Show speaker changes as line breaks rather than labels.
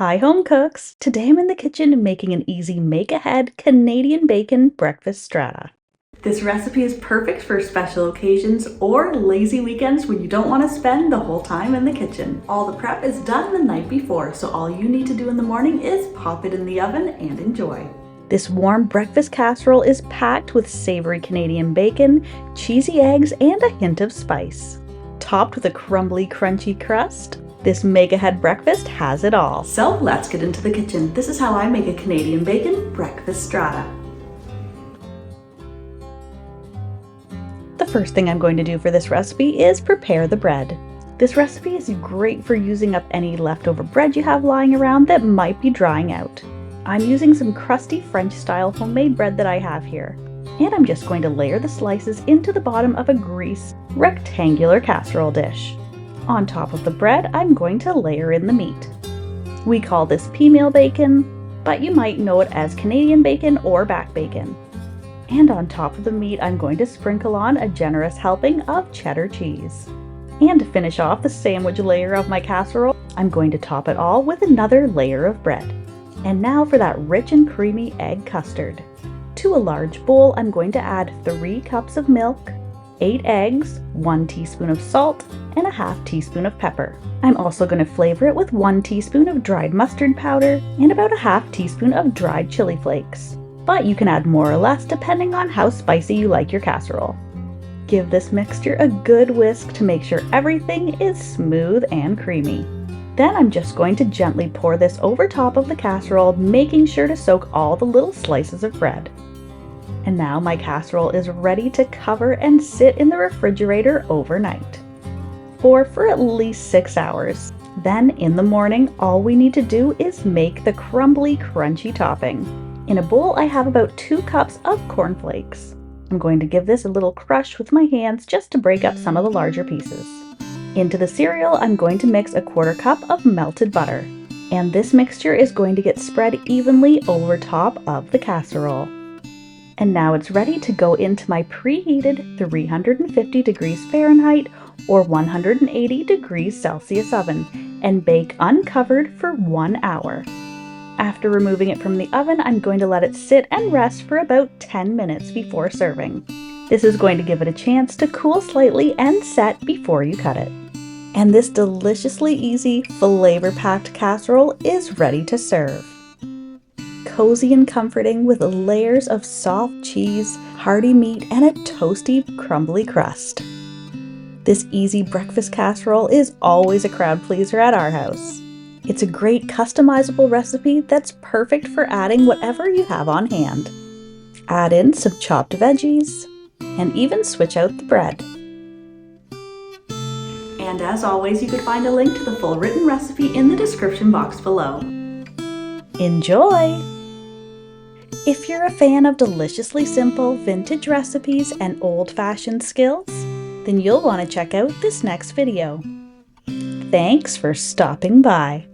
Hi home cooks! Today I'm in the kitchen making an easy make-ahead Canadian bacon breakfast strata. This recipe is perfect for special occasions or lazy weekends when you don't want to spend the whole time in the kitchen. All the prep is done the night before, so all you need to do in the morning is pop it in the oven and enjoy. This warm breakfast casserole is packed with savory Canadian bacon, cheesy eggs, and a hint of spice. Topped with a crumbly, crunchy crust, this make-ahead breakfast has it all. So let's get into the kitchen. This is how I make a Canadian bacon breakfast strata. The first thing I'm going to do for this recipe is prepare the bread. This recipe is great for using up any leftover bread you have lying around that might be drying out. I'm using some crusty French-style homemade bread that I have here, and I'm just going to layer the slices into the bottom of a greased, rectangular casserole dish. On top of the bread, I'm going to layer in the meat. We call this peameal bacon, but you might know it as Canadian bacon or back bacon. And on top of the meat, I'm going to sprinkle on a generous helping of cheddar cheese. And to finish off the sandwich layer of my casserole, I'm going to top it all with another layer of bread. And now for that rich and creamy egg custard. To a large bowl, I'm going to add 3 cups of milk, 8 eggs, 1 teaspoon of salt, and a half teaspoon of pepper. I'm also going to flavor it with 1 teaspoon of dried mustard powder and about a half teaspoon of dried chili flakes. But you can add more or less depending on how spicy you like your casserole. Give this mixture a good whisk to make sure everything is smooth and creamy. Then I'm just going to gently pour this over top of the casserole, making sure to soak all the little slices of bread. And now my casserole is ready to cover and sit in the refrigerator overnight, or for at least 6 hours. Then in the morning, all we need to do is make the crumbly, crunchy topping. In a bowl, I have about 2 cups of cornflakes. I'm going to give this a little crush with my hands just to break up some of the larger pieces. Into the cereal, I'm going to mix a 1/4 cup of melted butter. And this mixture is going to get spread evenly over top of the casserole. And now it's ready to go into my preheated 350 degrees Fahrenheit or 180 degrees Celsius oven and bake uncovered for 1 hour. After removing it from the oven, I'm going to let it sit and rest for about 10 minutes before serving. This is going to give it a chance to cool slightly and set before you cut it. And this deliciously easy, flavor-packed casserole is ready to serve. Cozy and comforting with layers of soft cheese, hearty meat, and a toasty, crumbly crust. This easy breakfast casserole is always a crowd pleaser at our house. It's a great customizable recipe that's perfect for adding whatever you have on hand. Add in some chopped veggies, and even switch out the bread. And as always, you could find a link to the full written recipe in the description box below. Enjoy! If you're a fan of deliciously simple vintage recipes and old-fashioned skills, then you'll want to check out this next video. Thanks for stopping by.